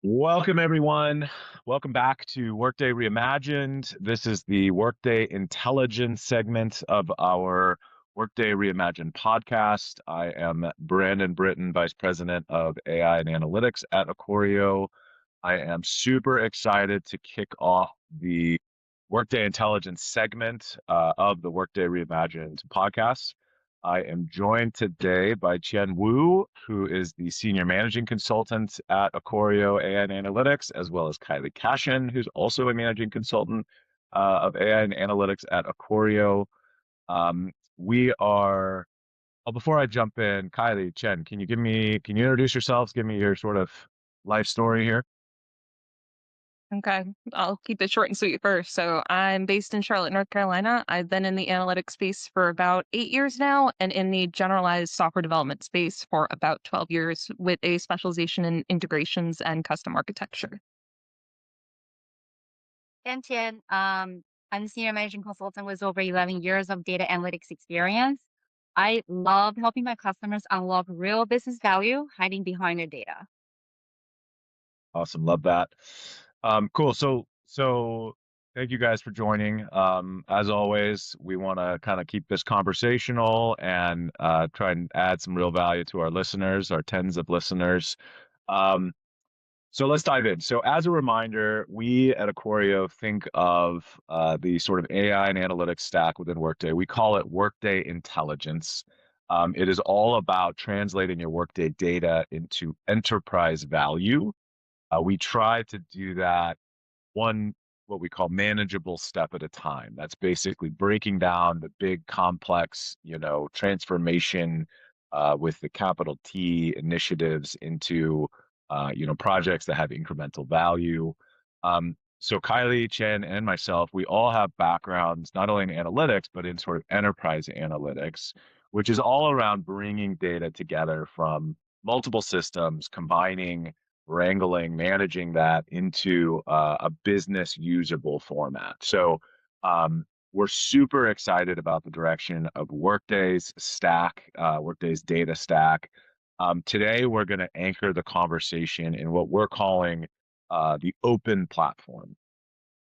Welcome, everyone. Welcome back to Workday Reimagined. This is the Workday Intelligence segment of our Workday Reimagined podcast. I am Brandon Britton, Vice President of AI and Analytics at Aqorio. I am super excited to kick off the Workday Intelligence segment of the Workday Reimagined podcast. I am joined today by Qian Wu, who is the Senior Managing Consultant at Aqorio AI and Analytics, as well as Kiley Cashion, who's also a Managing Consultant of AI and Analytics at Aqorio. We are, before I jump in, Kiley, Qian, can you introduce yourselves? Give me your sort of life story here. Okay, I'll keep it short and sweet first. So I'm based in Charlotte, North Carolina. I've been in the analytics space for about 8 years now, and in the generalized software development space for about 12 years with a specialization in integrations and custom architecture. And Tian, I'm a senior managing consultant with over 11 years of data analytics experience. I love helping my customers unlock real business value hiding behind their data. Awesome, love that. Cool. So thank you guys for joining. As always, we want to kind of keep this conversational and try and add some real value to our listeners, our tens of listeners. Um, so let's dive in. So as a reminder, we at Aqorio think of the sort of AI and analytics stack within Workday. We call it Workday Intelligence. It is all about translating your Workday data into enterprise value. We try to do that one, what we call manageable step at a time. That's basically breaking down the big complex, transformation with the capital T initiatives into, projects that have incremental value. So Kiley, Chen, and myself, we all have backgrounds not only in analytics, but in sort of enterprise analytics, which is all around bringing data together from multiple systems, combining, wrangling, managing that into a business usable format. So we're super excited about the direction of Workday's stack, Workday's data stack. Today, we're going to anchor the conversation in what we're calling the open platform.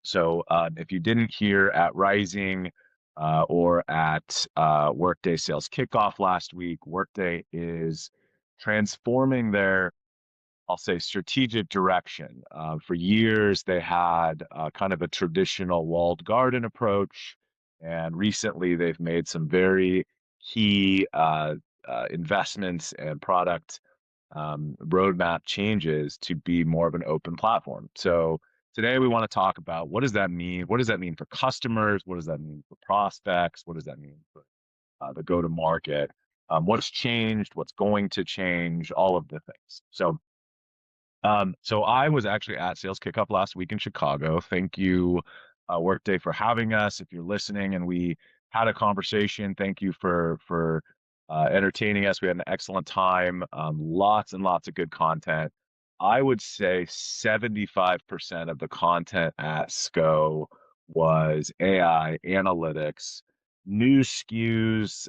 So if you didn't hear at Rising or at Workday Sales Kickoff last week, Workday is transforming their, I'll say, strategic direction. For years, they had kind of a traditional walled garden approach, and recently they've made some very key investments and product roadmap changes to be more of an open platform. So today we want to talk about what does that mean? What does that mean for customers? What does that mean for prospects? What does that mean for the go-to-market? What's changed? What's going to change? All of the things. So I was actually at Sales Kickoff last week in Chicago. Thank you, Workday, for having us. If you're listening, and we had a conversation, thank you for entertaining us. We had an excellent time. Lots and lots of good content. I would say 75% of the content at SCO was AI, analytics, new SKUs,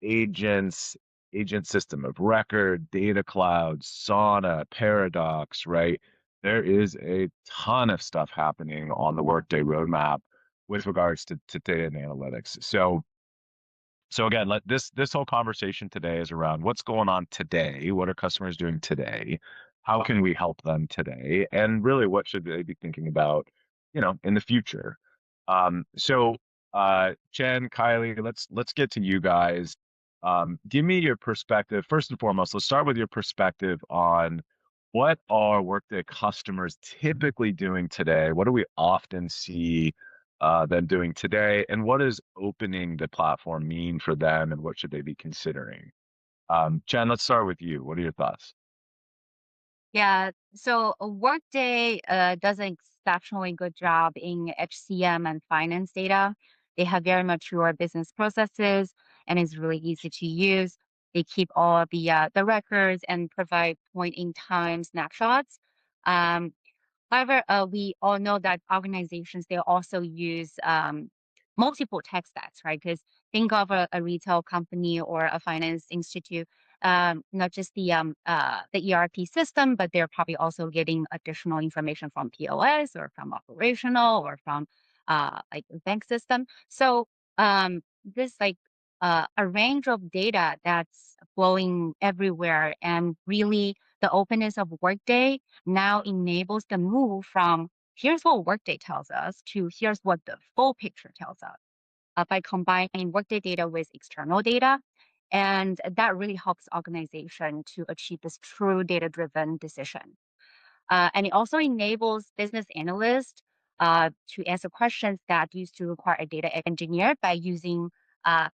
agents, agent system of record, data clouds, Sauna, Paradox, right? There is a ton of stuff happening on the Workday roadmap with regards to data and analytics. So again, this whole conversation today is around what's going on today, what are customers doing today, how can we help them today, and really what should they be thinking about, in the future. Chen, Kiley, let's get to you guys. Give me your perspective. First and foremost, let's start with your perspective on what are Workday customers typically doing today? What do we often see them doing today? And what does opening the platform mean for them, and what should they be considering? Chen, let's start with you. What are your thoughts? Yeah, so Workday does an exceptionally good job in HCM and finance data. They have very mature business processes and it's really easy to use. They keep all of the records and provide point in time snapshots. Um, However, we all know that organizations they also use multiple tech stacks, right? Because think of a retail company or a finance institute. not just the ERP system, but they're probably also getting additional information from POS or from operational or from like bank system. So this like a range of data that's flowing everywhere, and really the openness of Workday now enables the move from here's what Workday tells us to here's what the full picture tells us by combining Workday data with external data. And that really helps organization to achieve this true data-driven decision. And it also enables business analysts to answer questions that used to require a data engineer by using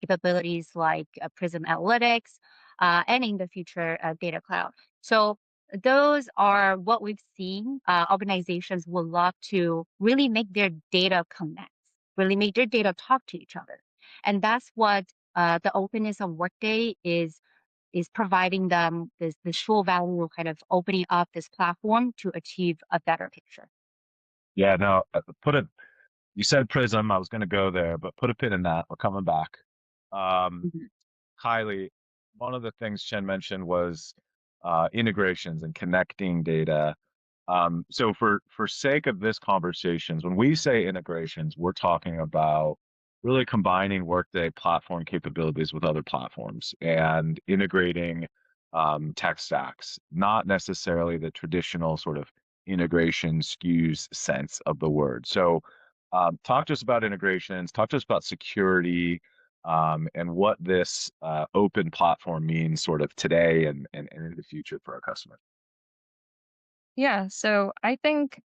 capabilities like Prism Analytics and in the future, Data Cloud. So those are what we've seen. Organizations will love to really make their data connect, really make their data talk to each other. And that's what the openness of Workday is providing them this visual value, kind of opening up this platform to achieve a better picture. Yeah, no, you said Prism, I was going to go there, but put a pin in that. We're coming back. Um, Mhm. Kylie, one of the things Chen mentioned was integrations and connecting data. So for sake of this conversations, when we say integrations, we're talking about really combining Workday platform capabilities with other platforms and integrating tech stacks, not necessarily the traditional sort of integration SKUs sense of the word. So talk to us about integrations, talk to us about security, and what this open platform means sort of today and in the future for our customers. Yeah, so I think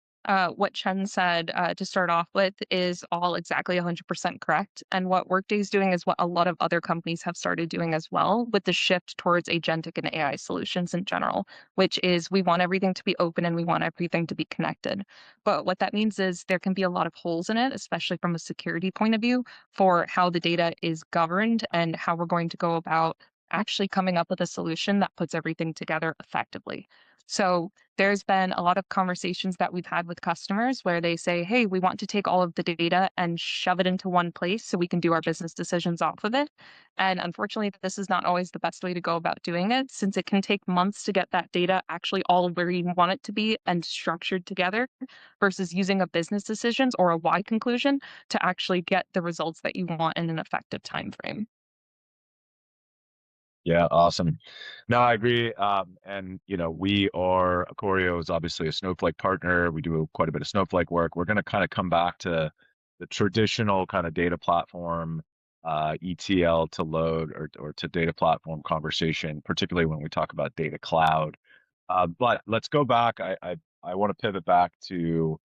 what Chen said to start off with is all exactly 100% correct. And what Workday's doing is what a lot of other companies have started doing as well, with the shift towards agentic and AI solutions in general, which is we want everything to be open and we want everything to be connected. But what that means is there can be a lot of holes in it, especially from a security point of view, for how the data is governed and how we're going to go about actually coming up with a solution that puts everything together effectively. So there's been a lot of conversations that we've had with customers where they say, hey, we want to take all of the data and shove it into one place so we can do our business decisions off of it. And unfortunately, this is not always the best way to go about doing it, since it can take months to get that data actually all where you want it to be and structured together versus using a business decisions or a why conclusion to actually get the results that you want in an effective time frame. Yeah, awesome. No, I agree. And we are Choreo is obviously a Snowflake partner. We do quite a bit of Snowflake work. We're going to kind of come back to the traditional kind of data platform, ETL to load or to data platform conversation, particularly when we talk about data cloud. But let's go back. I want to pivot back to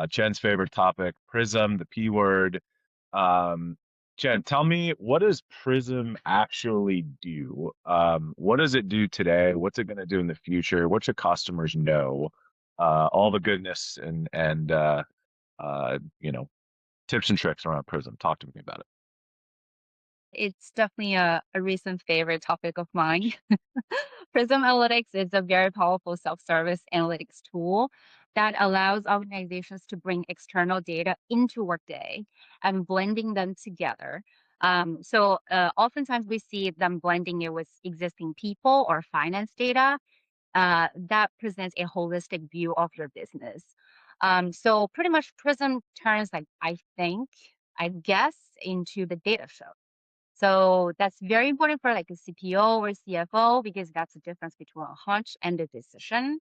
Jen's favorite topic, Prism, the P word. Um, Jen, tell me, what does Prism actually do? What does it do today? What's it going to do in the future? What should customers know? All the goodness and you know, tips and tricks around Prism. Talk to me about it. It's definitely a recent favorite topic of mine. Prism Analytics is a very powerful self-service analytics tool that allows organizations to bring external data into Workday and blending them together. So oftentimes we see them blending it with existing people or finance data that presents a holistic view of your business. So pretty much Prism turns like I guess into the data show. So that's very important for like a CPO or CFO because that's the difference between a hunch and a decision.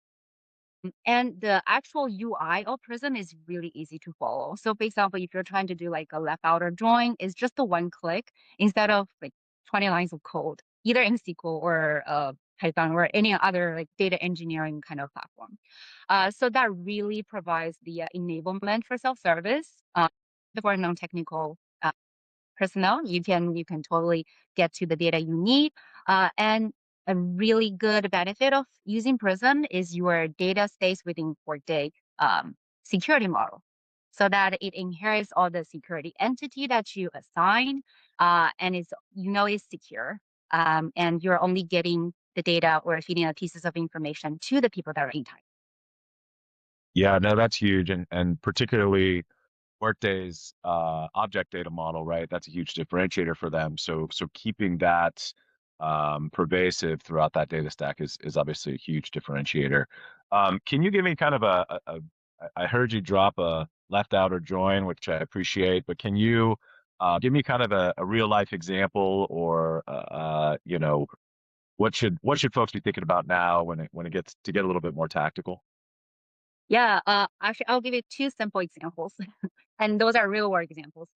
And the actual UI of Prism is really easy to follow. So for example, if you're trying to do like a left outer join, it's just a one click instead of like 20 lines of code, either in SQL or Python or any other like data engineering kind of platform. So that really provides the enablement for self-service for non-technical personnel. You can totally get to the data you need. And a really good benefit of using Prism is your data stays within Workday security model, so that it inherits all the security entity that you assign, and is secure. And you're only getting the data or feeding the pieces of information to the people that are in time. Yeah, no, that's huge, and particularly Workday's object data model, right? That's a huge differentiator for them. So keeping that pervasive throughout that data stack is obviously a huge differentiator. Can you give me kind of I heard you drop a left out or join, which I appreciate, but can you give me kind of a real life example or what should folks be thinking about now when it gets to get a little bit more tactical? Yeah, actually, I'll give you two simple examples, and those are real world examples.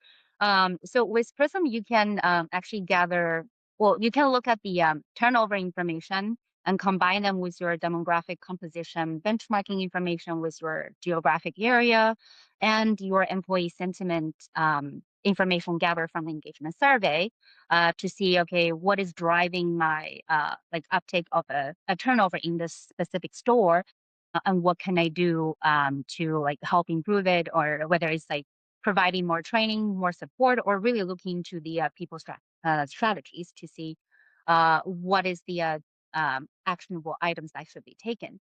So with Prism, you can actually you can look at the turnover information and combine them with your demographic composition, benchmarking information with your geographic area, and your employee sentiment information gathered from the engagement survey to see, okay, what is driving my like uptake of a turnover in this specific store, and what can I do to like help improve it, or whether it's like providing more training, more support, or really looking to the strategies to see what is the actionable items that should be taken.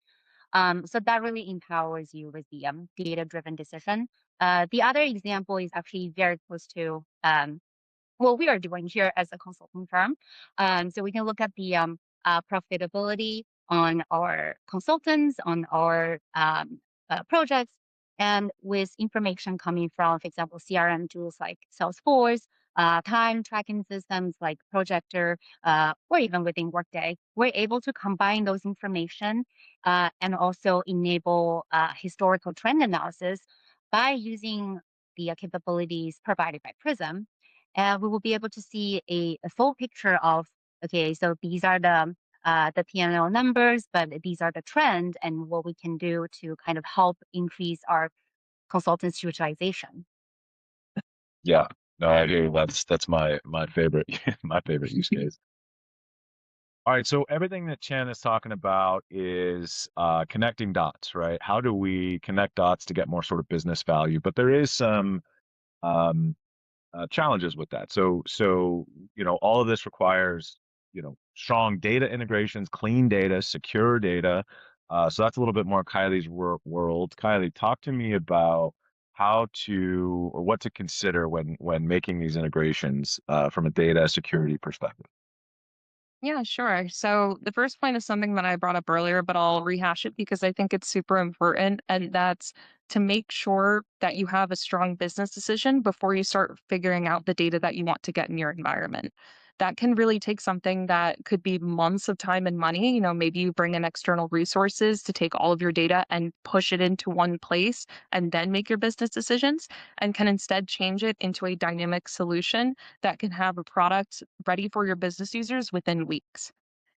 So that really empowers you with the data-driven decision. The other example is actually very close to what we are doing here as a consulting firm. So we can look at the profitability on our consultants, on our projects, and with information coming from, for example, CRM tools like Salesforce, time tracking systems like Projector, or even within Workday, we're able to combine those information and also enable historical trend analysis by using the capabilities provided by Prism. And we will be able to see a full picture of, okay, so these are the P&L numbers, but these are the trends and what we can do to kind of help increase our consultants' utilization. Yeah, no, I hear you. That's my favorite my favorite use case. All right, so everything that Qian is talking about is connecting dots, right? How do we connect dots to get more sort of business value? But there is some um, challenges with that. So all of this requires strong data integrations, clean data, secure data. So that's a little bit more Kiley's world. Kiley, talk to me about how to or what to consider when making these integrations from a data security perspective. Yeah, sure. So the first point is something that I brought up earlier, but I'll rehash it because I think it's super important. And that's to make sure that you have a strong business decision before you start figuring out the data that you want to get in your environment. That can really take something that could be months of time and money. Maybe you bring in external resources to take all of your data and push it into one place and then make your business decisions, and can instead change it into a dynamic solution that can have a product ready for your business users within weeks.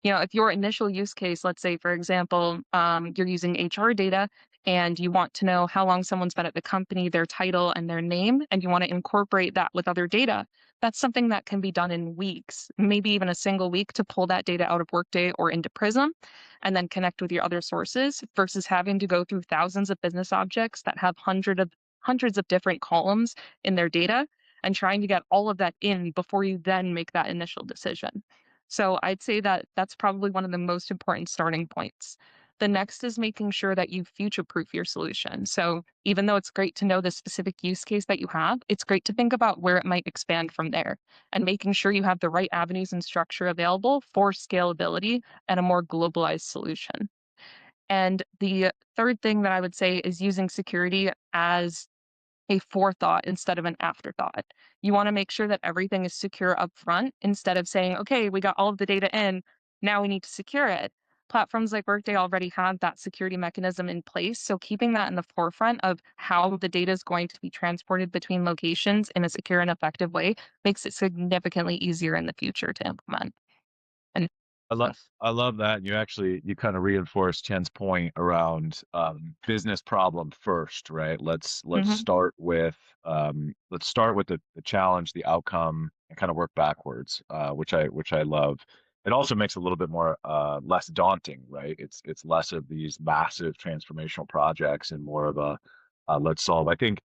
If your initial use case, let's say, for example, you're using HR data and you want to know how long someone's been at the company, their title and their name, and you want to incorporate that with other data, that's something that can be done in weeks, maybe even a single week, to pull that data out of Workday or into Prism and then connect with your other sources versus having to go through thousands of business objects that have hundreds of different columns in their data and trying to get all of that in before you then make that initial decision. So I'd say that that's probably one of the most important starting points. The next is making sure that you future proof your solution. So even though it's great to know the specific use case that you have, it's great to think about where it might expand from there and making sure you have the right avenues and structure available for scalability and a more globalized solution. And the third thing that I would say is using security as a forethought instead of an afterthought. You want to make sure that everything is secure up front instead of saying, okay, we got all of the data in, now we need to secure it. Platforms like Workday already have that security mechanism in place. So keeping that in the forefront of how the data is going to be transported between locations in a secure and effective way makes it significantly easier in the future to implement. And I love that. You kind of reinforced Chen's point around business problem first, right? Let's Mhm. start with the challenge, the outcome, and kind of work backwards, which I love. It also makes it a little bit more less daunting, right? It's less of these massive transformational projects and more of a let's solve. I think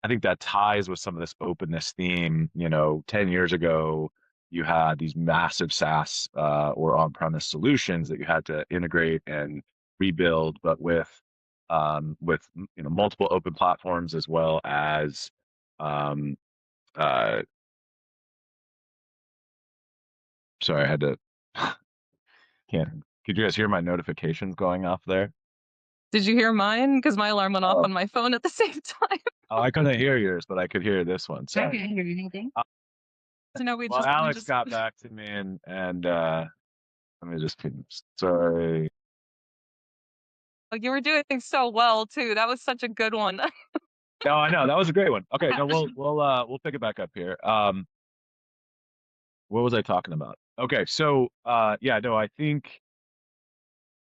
that ties with some of this openness theme. 10 years ago, you had these massive SaaS or on-premise solutions that you had to integrate and rebuild, but with multiple open platforms as well as um, uh, sorry, I had to can't. Could you guys hear my notifications going off there? Did you hear mine? Because my alarm went off Oh, on my phone at the same time. oh, I couldn't hear yours, but I could hear this one. I Sorry. didn't hear anything. So no, Well, we Alex just got back to me, and let me just sorry. like you were doing things so well too. That was such a good one. No, I know that was a great one. Okay, no, we'll pick it back up here. What was I talking about? Okay, so yeah, no, I think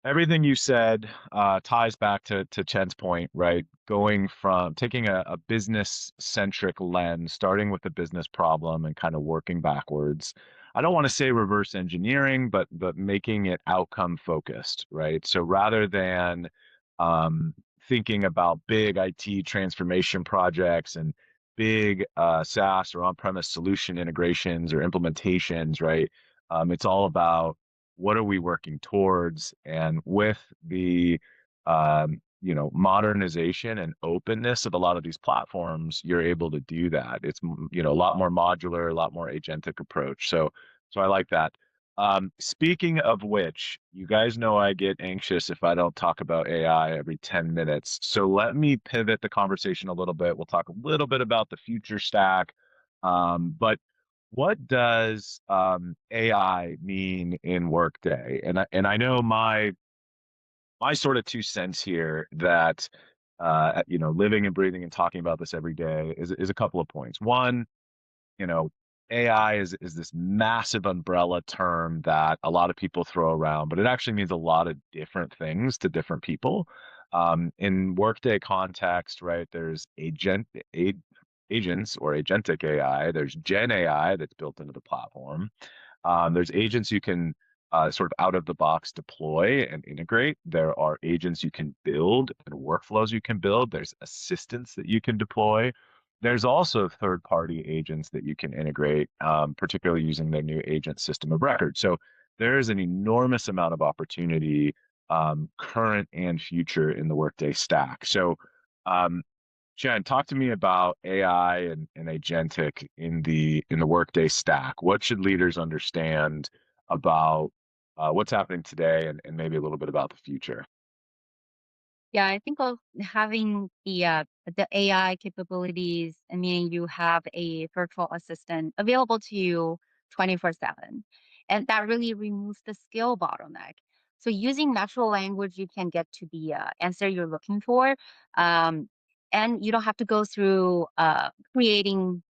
everything you said ties back to Chen's point, right? Going from taking a business centric lens, starting with the business problem and kind of working backwards. I don't want to say reverse engineering, but making it outcome focused, right? So rather than um, thinking about big IT transformation projects and big SaaS or on-premise solution integrations or implementations, right? It's all about what are we working towards, and with the modernization and openness of a lot of these platforms, you're able to do that. It's a lot more modular, a lot more agentic approach. So I like that. Speaking of which, you guys know I get anxious if I don't talk about AI every 10 minutes. So let me pivot the conversation a little bit. We'll talk a little bit about the future stack. But what does AI mean in Workday? And I know my sort of 2 cents here that living and breathing and talking about this every day is a couple of points. One, you know, AI is this massive umbrella term that a lot of people throw around, but it actually means a lot of different things to different people. In Workday context, right, there's agents or agentic AI. There's Gen AI that's built into the platform. There's agents you can sort of out of the box deploy and integrate. There are agents you can build and workflows you can build. There's assistants that you can deploy. There's also third-party agents that you can integrate, particularly using their new agent system of record. So there is an enormous amount of opportunity, current and future, in the Workday stack. So um, Jen, talk to me about AI and agentic in the Workday stack. What should leaders understand about what's happening today, and maybe a little bit about the future? Yeah, I think of having the AI capabilities, I mean, you have a virtual assistant available to you 24/7. And that really removes the skill bottleneck. So using natural language, you can get to the answer you're looking for. Um, and you don't have to go through creating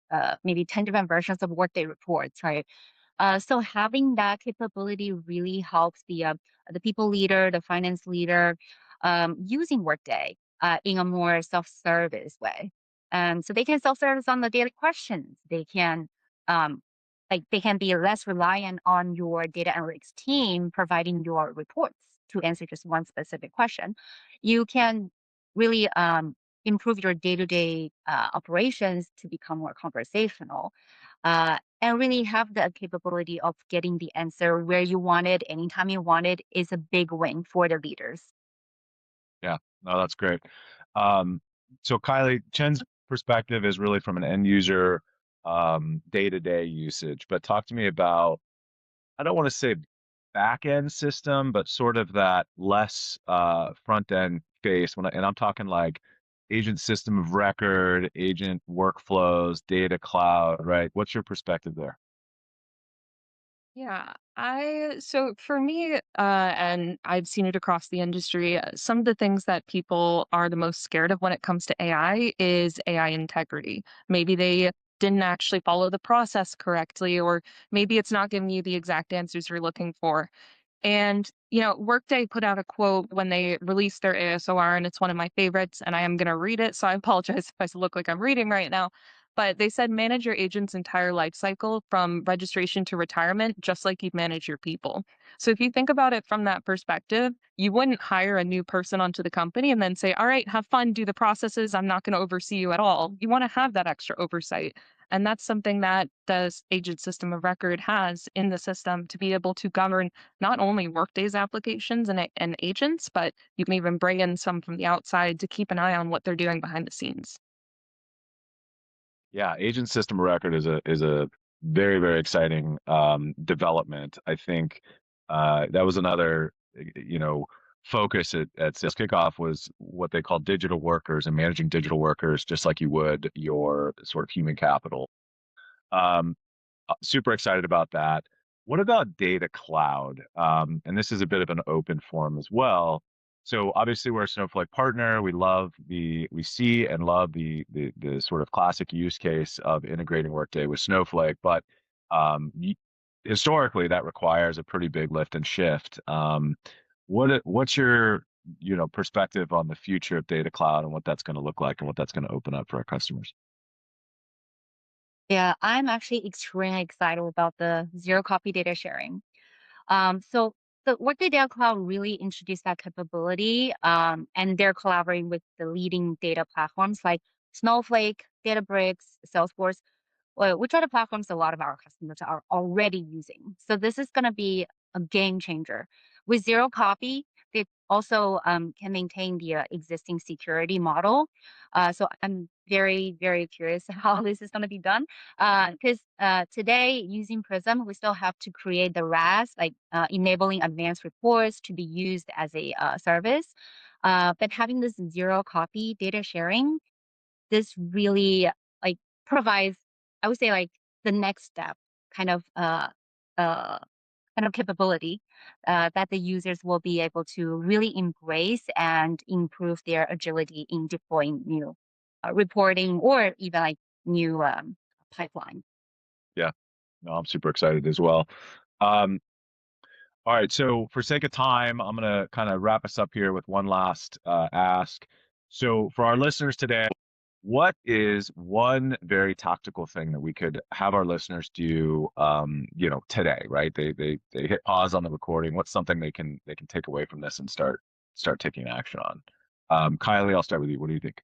maybe 10 different versions of Workday reports, right? So having that capability really helps the people leader, the finance leader, using Workday in a more self-service way. So they can self-service on the daily questions. They can um, they can be less reliant on your data analytics team providing your reports to answer just one specific question. You can really improve your day-to-day operations to become more conversational. And really have the capability of getting the answer where you want it, anytime you want it, is a big win for the leaders. Yeah, no, that's great. Um, so Kylie, Chen's perspective is really from an end user, day-to-day usage, but talk to me about, I don't want to say back end system, but sort of that less front end face. And I'm talking like agent system of record, agent workflows, data cloud, right? What's your perspective there? Yeah, I so for me, and I've seen it across the industry, some of the things that people are the most scared of when it comes to AI is AI integrity. Maybe they didn't actually follow the process correctly, or maybe it's not giving you the exact answers you're looking for. And, Workday put out a quote when they released their ASOR, and it's one of my favorites, and I am going to read it. So I apologize if I look like I'm reading right now. But they said, manage your agent's entire life cycle from registration to retirement, just like you'd manage your people. So if you think about it from that perspective, you wouldn't hire a new person onto the company and then say, all right, have fun, do the processes. I'm not going to oversee you at all. You want to have that extra oversight. And that's something that the agent system of record has in the system to be able to govern not only Workday's applications and agents, but you can even bring in some from the outside to keep an eye on what they're doing behind the scenes. Yeah, agent system of record is a very, very exciting development. I think That was another, focus at Sales Kickoff was what they call digital workers and managing digital workers, just like you would your sort of human capital. Um, Super excited about that. What about data cloud? And this is a bit of an open forum as well. So obviously we're a Snowflake partner. We see and love the sort of classic use case of integrating Workday with Snowflake, but um, y- historically that requires a pretty big lift and shift. What's your perspective on the future of data cloud and what that's going to look like and what that's going to open up for our customers? Yeah, I'm actually extremely excited about the zero copy data sharing. So the Workday Data Cloud really introduced that capability, and they're collaborating with the leading data platforms like Snowflake, Databricks, Salesforce, which are the platforms a lot of our customers are already using. So this is going to be a game changer. With zero copy, they also can maintain the existing security model. So I'm very, very curious how this is going to be done. Because today, using Prism, we still have to create the RAS, like enabling advanced reports to be used as a service. But having this zero copy data sharing, this really like provides, I would say, like the next step kind of uh kind of capability that the users will be able to really embrace and improve their agility in deploying new reporting or even like new pipeline. Yeah, no, I'm super excited as well. Um, All right, so for sake of time, I'm gonna kind of wrap us up here with one last ask. So for our listeners today, what is one very tactical thing that we could have our listeners do, today, right? They hit pause on the recording. What's something they can take away from this and start taking action on? Kylie, I'll start with you. What do you think?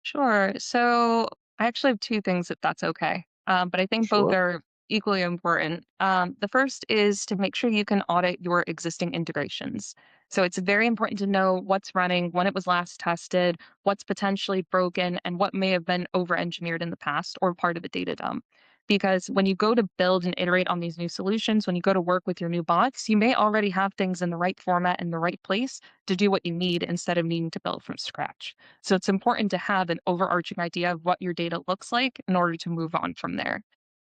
Sure. So I actually have two things, if that's okay. But I think both Sure. are equally important. The first is to make sure you can audit your existing integrations. So it's very important to know what's running, when it was last tested, what's potentially broken, and what may have been over engineered in the past or part of a data dump. Because when you go to build and iterate on these new solutions, when you go to work with your new bots, you may already have things in the right format in the right place to do what you need instead of needing to build from scratch. So it's important to have an overarching idea of what your data looks like in order to move on from there.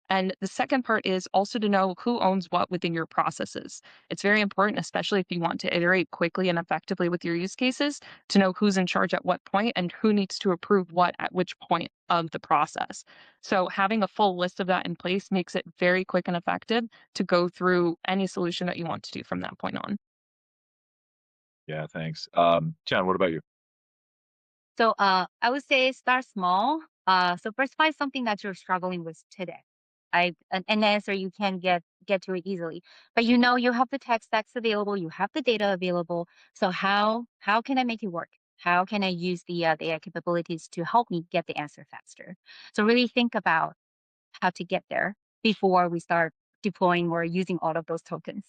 And the second part is also to know who owns what within your processes. It's very important, especially if you want to iterate quickly and effectively with your use cases, to know who's in charge at what point and who needs to approve what at which point of the process. So having a full list of that in place makes it very quick and effective to go through any solution that you want to do from that point on. Yeah, thanks. Jen, what about you? So I would say start small. So first find something that you're struggling with today. An answer you can get to it easily. But you know you have the tech stacks available, you have the data available. So how can I make it work? How can I use the AI capabilities to help me get the answer faster? So really think about how to get there before we start deploying or using all of those tokens.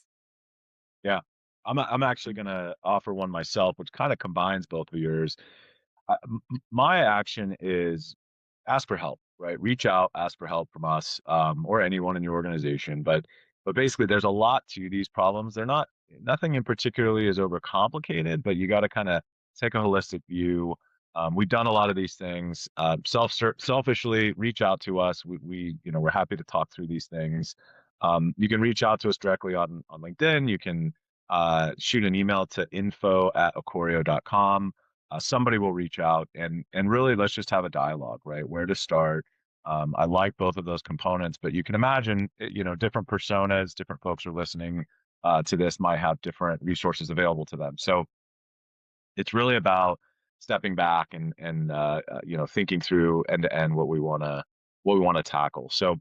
Yeah, I'm actually gonna offer one myself, which kind of combines both of yours. My action is ask for help, right? Reach out, ask for help from us, or anyone in your organization. But basically, there's a lot to these problems. They're not nothing in particularly is overcomplicated, but you got to kind of take a holistic view. We've done a lot of these things. Selfishly, reach out to us. We're happy to talk through these things. You can reach out to us directly on LinkedIn. You can shoot an email to info@acorio.com. Somebody will reach out and really let's just have a dialogue, right? Where to start. I like both of those components, but you can imagine, different personas, different folks are listening to this might have different resources available to them. So it's really about stepping back and thinking through end to end what we want to tackle. So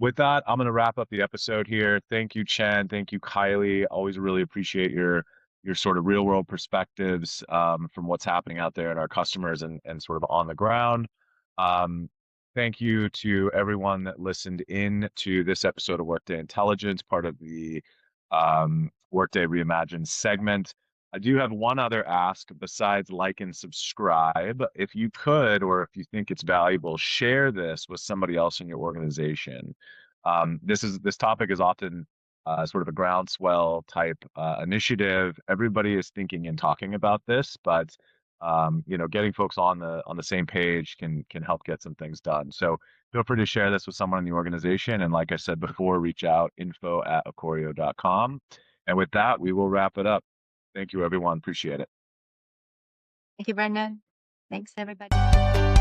with that, I'm going to wrap up the episode here. Thank you, Chen. Thank you, Kylie. Always really appreciate your sort of real world perspectives from what's happening out there at our customers and sort of on the ground. Um, Thank you to everyone that listened in to this episode of Workday Intelligence, part of the Workday Reimagined segment. I do have one other ask besides like and subscribe. If you could, or if you think it's valuable, share this with somebody else in your organization. This topic is often sort of a groundswell type initiative. Everybody is thinking and talking about this, but getting folks on the same page can help get some things done. So feel free to share this with someone in the organization. And like I said before, reach out info@acorio.com. And with that, we will wrap it up. Thank you, everyone. Appreciate it. Thank you, Brandon. Thanks, everybody.